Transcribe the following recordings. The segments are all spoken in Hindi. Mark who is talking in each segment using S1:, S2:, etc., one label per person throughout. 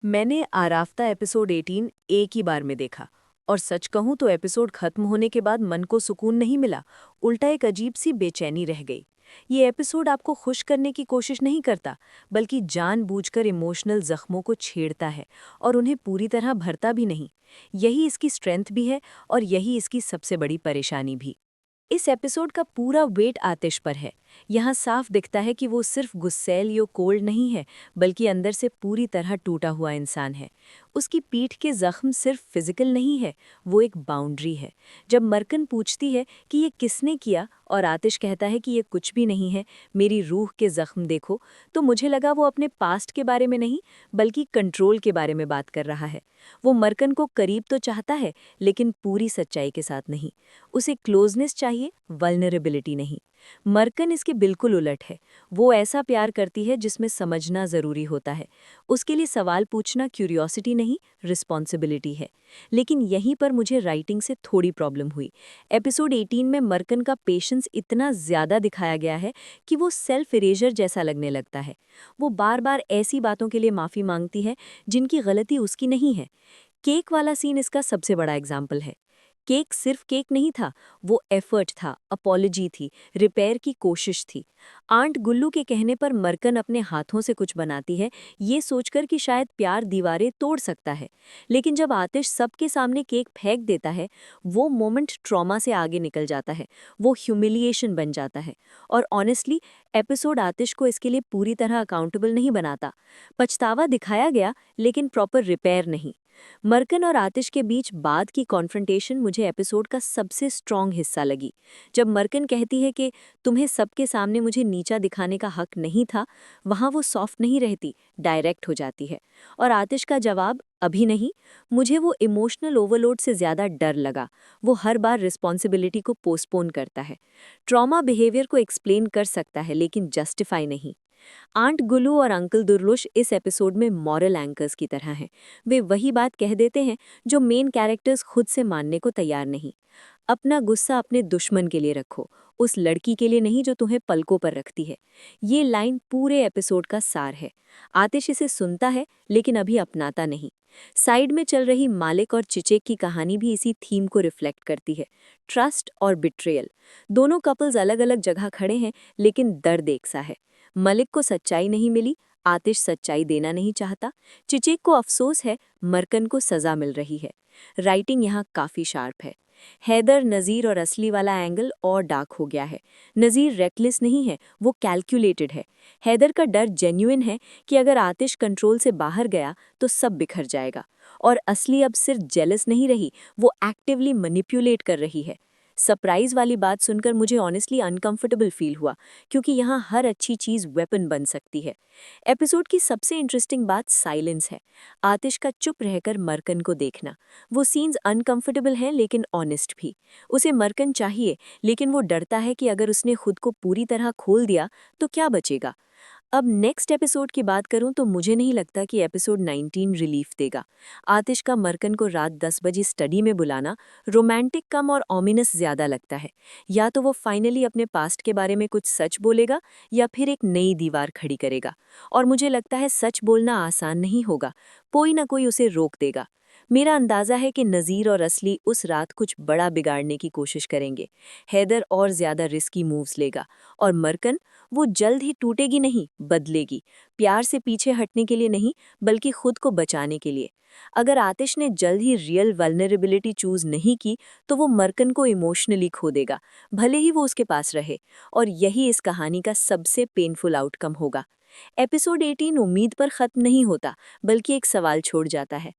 S1: मैंने आराफ्ता एपिसोड 18 एक ही बार में देखा और सच कहूं तो एपिसोड खत्म होने के बाद मन को सुकून नहीं मिला, उल्टा एक अजीब सी बेचैनी रह गई। ये एपिसोड आपको खुश करने की कोशिश नहीं करता, बल्कि जानबूझकर इमोशनल जख्मों को छेड़ता है और उन्हें पूरी तरह भरता भी नहीं। यही इसकी स्ट्रेंथ भी है और यही इसकी सबसे बड़ी परेशानी भी। इस एपिसोड का पूरा वेट आतिश पर है। यहाँ साफ दिखता है कि वो सिर्फ गुस्सैल या कोल्ड नहीं है, बल्कि अंदर से पूरी तरह टूटा हुआ इंसान है। उसकी पीठ के जख्म सिर्फ फिजिकल नहीं है, वो एक बाउंड्री है। जब मरकन पूछती है कि ये किसने किया और आतिश कहता है कि ये कुछ भी नहीं है, मेरी रूह के जख्म देखो, तो मुझे लगा वो अपने पास्ट के बारे में नहीं, बल्कि कंट्रोल के बारे में बात कर रहा है। वो मरकन को करीब तो चाहता है, लेकिन पूरी सच्चाई के साथ नहीं। उसे क्लोजनेस चाहिए, वल्नरेबिलिटी नहीं। मरकन इसके बिल्कुल उलट है। वो ऐसा प्यार करती है जिसमें समझना ज़रूरी होता है। उसके लिए सवाल पूछना क्यूरियोसिटी नहीं, रिस्पॉन्सिबिलिटी है। लेकिन यहीं पर मुझे राइटिंग से थोड़ी प्रॉब्लम हुई। एपिसोड 18 में मरकन का पेशेंस इतना ज़्यादा दिखाया गया है कि वो सेल्फ इरेजर जैसा लगने लगता है। वो बार बार ऐसी बातों के लिए माफ़ी मांगती है जिनकी गलती उसकी नहीं है। केक वाला सीन इसका सबसे बड़ा एग्जाम्पल है। केक सिर्फ केक नहीं था, वो एफर्ट था, अपॉलजी थी, रिपेयर की कोशिश थी। आंट गुल्लू के कहने पर मरकन अपने हाथों से कुछ बनाती है, ये सोचकर कि शायद प्यार दीवारें तोड़ सकता है। लेकिन जब आतिश सबके सामने केक फेंक देता है, वो मोमेंट ट्रॉमा से आगे निकल जाता है, वो ह्यूमिलिएशन बन जाता है। और ऑनेस्टली एपिसोड आतिश को इसके लिए पूरी तरह अकाउंटेबल नहीं बनाता। पछतावा दिखाया गया, लेकिन प्रॉपर रिपेयर नहीं। मरकन और आतिश के बीच बाद की कॉन्फ्रंटेशन मुझे एपिसोड का सबसे स्ट्रॉन्ग हिस्सा लगी। जब मरकन कहती है कि तुम्हें सबके सामने मुझे नीचा दिखाने का हक नहीं था, वहाँ वो सॉफ्ट नहीं रहती, डायरेक्ट हो जाती है। और आतिश का जवाब अभी नहीं। मुझे वो इमोशनल ओवरलोड से ज़्यादा डर लगा। वो हर बार रिस्पॉन्सिबिलिटी को पोस्टपोन करता है। ट्रॉमा बिहेवियर को एक्सप्लेन कर सकता है, लेकिन जस्टिफाई नहीं। आंट गुलू और अंकल दुर्लुश इस एपिसोड में मॉरल एंकर्स की तरह हैं। वे वही बात कह देते हैं जो मेन कैरेक्टर्स खुद से मानने को तैयार नहीं। अपना गुस्सा अपने दुश्मन के लिए रखो, उस लड़की के लिए नहीं जो तुम्हें पलकों पर रखती है। ये लाइन पूरे एपिसोड का सार है। आतिश इसे सुनता है, लेकिन अभी अपनाता नहीं। साइड में चल रही मालिक और चिचेक की कहानी भी इसी थीम को रिफ्लेक्ट करती है। ट्रस्ट और बिट्रेयल। दोनों कपल्स अलग अलग जगह खड़े हैं, लेकिन दर्द एक सा है। मलिक को सच्चाई नहीं मिली, आतिश सच्चाई देना नहीं चाहता। चिचेक को अफसोस है, मरकन को सजा मिल रही है। राइटिंग यहाँ काफ़ी शार्प है। हैदर, नज़ीर और असली वाला एंगल और डार्क हो गया है। नज़ीर रेकलेस नहीं है, वो कैलकुलेटेड है। हैदर का डर जेन्युइन है कि अगर आतिश कंट्रोल से बाहर गया तो सब बिखर जाएगा। और असली अब सिर्फ जेलस नहीं रही, वो एक्टिवली मैनिपुलेट कर रही है। सरप्राइज वाली बात सुनकर मुझे ऑनेस्टली अनकंफर्टेबल फील हुआ, क्योंकि यहाँ हर अच्छी चीज़ वेपन बन सकती है। एपिसोड की सबसे इंटरेस्टिंग बात साइलेंस है। आतिश का चुप रहकर मरकन को देखना। वो सीन्स अनकंफर्टेबल हैं, लेकिन ऑनेस्ट भी। उसे मरकन चाहिए, लेकिन वो डरता है कि अगर उसने खुद को पूरी तरह खोल दिया तो क्या बचेगा। अब नेक्स्ट एपिसोड की बात करूं तो मुझे नहीं लगता कि एपिसोड 19 रिलीफ देगा। आतिश का मरकन को रात 10 बजे स्टडी में बुलाना रोमांटिक कम और ऑमिनस ज़्यादा लगता है। या तो वो फाइनली अपने पास्ट के बारे में कुछ सच बोलेगा, या फिर एक नई दीवार खड़ी करेगा। और मुझे लगता है सच बोलना आसान नहीं होगा, कोई ना कोई उसे रोक देगा। मेरा अंदाज़ा है कि नज़ीर और असली उस रात कुछ बड़ा बिगाड़ने की कोशिश करेंगे। हैदर और ज़्यादा रिस्की मूव्स लेगा, और मरकन, वो जल्द ही टूटेगी नहीं, बदलेगी। प्यार से पीछे हटने के लिए नहीं, बल्कि खुद को बचाने के लिए। अगर आतिश ने जल्द ही रियल वल्नरेबिलिटी चूज नहीं की, तो वो मरकन को इमोशनली खो देगा, भले ही वो उसके पास रहे। और यही इस कहानी का सबसे पेनफुल आउटकम होगा। एपिसोड 18 उम्मीद पर खत्म नहीं होता, बल्कि एक सवाल छोड़ जाता है।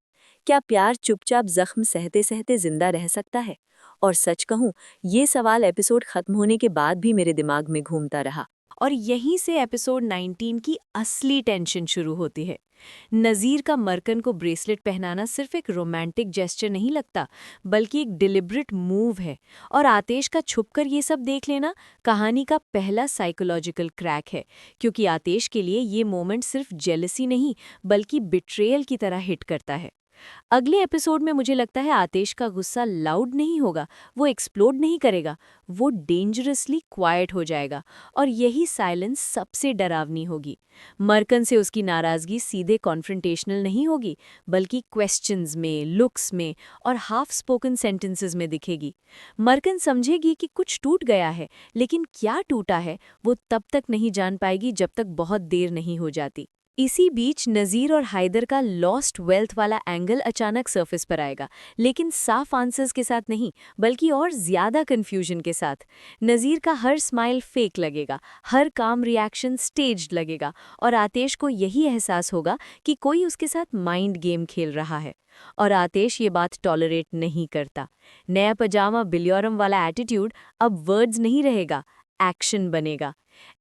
S1: क्या प्यार चुपचाप जख्म सहते सहते जिंदा रह सकता है? और सच कहूँ, ये सवाल एपिसोड खत्म होने के बाद भी मेरे दिमाग में घूमता रहा। और यहीं से एपिसोड 19 की असली टेंशन शुरू होती है। नज़ीर का मरकन को ब्रेसलेट पहनाना सिर्फ एक रोमांटिक जेस्चर नहीं लगता, बल्कि एक डिलिब्रेट मूव है। और आतिश का छुपकर ये सब देख लेना कहानी का पहला साइकोलॉजिकल क्रैक है, क्योंकि आतिश के लिए ये मोमेंट सिर्फ जेलसी नहीं, बल्कि बिट्रेयल की तरह हिट करता है। अगले एपिसोड में मुझे लगता है आतेश का गुस्सा लाउड नहीं होगा, वो एक्सप्लोड नहीं करेगा, वो डेंजरसली क्वाइट हो जाएगा और यही साइलेंस सबसे डरावनी होगी। मरकन से उसकी नाराजगी सीधे कॉन्फ्रंटेशनल नहीं होगी, बल्कि क्वेश्चंस में, लुक्स में और हाफ स्पोकन सेंटेंसेस में दिखेगी। मरकन समझेगी कि कुछ टूट गया है, लेकिन क्या टूटा है वो तब तक नहीं जान पाएगी जब तक बहुत देर नहीं हो जाती। इसी बीच नज़ीर और हाइदर का लॉस्ट वेल्थ वाला एंगल अचानक सरफेस पर आएगा, लेकिन साफ आंसर्स के साथ नहीं, बल्कि और ज़्यादा कन्फ्यूजन के साथ। नज़ीर का हर स्माइल फेक लगेगा, हर काम रिएक्शन स्टेज्ड लगेगा और आतेश को यही एहसास होगा कि कोई उसके साथ माइंड गेम खेल रहा है। और आतेश ये बात टॉलरेट नहीं करता। नया पजामा बिल्योरम वाला एटीट्यूड अब वर्ड्स नहीं रहेगा, एक्शन बनेगा।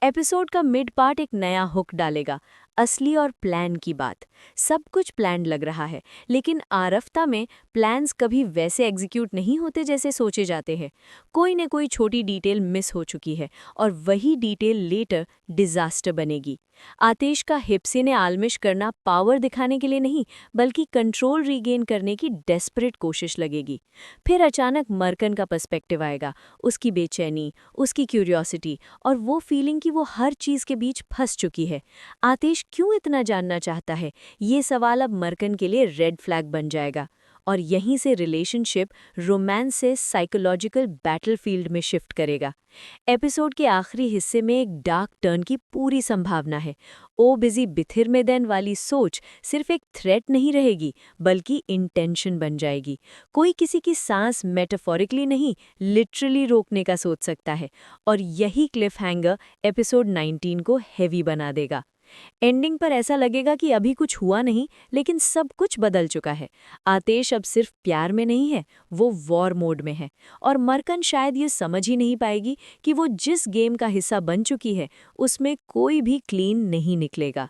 S1: एपिसोड का मिड पार्ट एक नया हुक डालेगा, असली और प्लान की बात। सब कुछ प्लान लग रहा है, लेकिन आरफ्ता में प्लान्स कभी वैसे एग्जीक्यूट नहीं होते जैसे सोचे जाते हैं। कोई न कोई छोटी डिटेल मिस हो चुकी है और वही डिटेल लेटर डिजास्टर बनेगी। आतेश का हिप्से ने आलमिश करना पावर दिखाने के लिए नहीं, बल्कि कंट्रोल रीगेन करने की डेस्परेट कोशिश लगेगी। फिर अचानक मरकन का पर्सपेक्टिव आएगा, उसकी बेचैनी, उसकी क्यूरियोसिटी और वो फीलिंग कि वो हर चीज़ के बीच फंस चुकी है। आतिश क्यों इतना जानना चाहता है, ये सवाल अब मरकन के लिए रेड फ्लैग बन जाएगा। और यहीं से रिलेशनशिप रोमांस से साइकोलॉजिकल बैटलफील्ड में शिफ्ट करेगा। एपिसोड के आखिरी हिस्से में एक डार्क टर्न की पूरी संभावना है। ओ बिजी बिथिर में देन वाली सोच सिर्फ एक थ्रेट नहीं रहेगी, बल्कि इंटेंशन बन जाएगी। कोई किसी की सांस मेटाफोरिकली नहीं, लिटरली रोकने का सोच सकता है। और यही क्लिफ हैंगर एपिसोड 19 को हेवी बना देगा। एंडिंग पर ऐसा लगेगा कि अभी कुछ हुआ नहीं, लेकिन सब कुछ बदल चुका है। आतेश अब सिर्फ प्यार में नहीं है, वो वॉर मोड में है। और मरकन शायद ये समझ ही नहीं पाएगी कि वो जिस गेम का हिस्सा बन चुकी है, उसमें कोई भी क्लीन नहीं निकलेगा।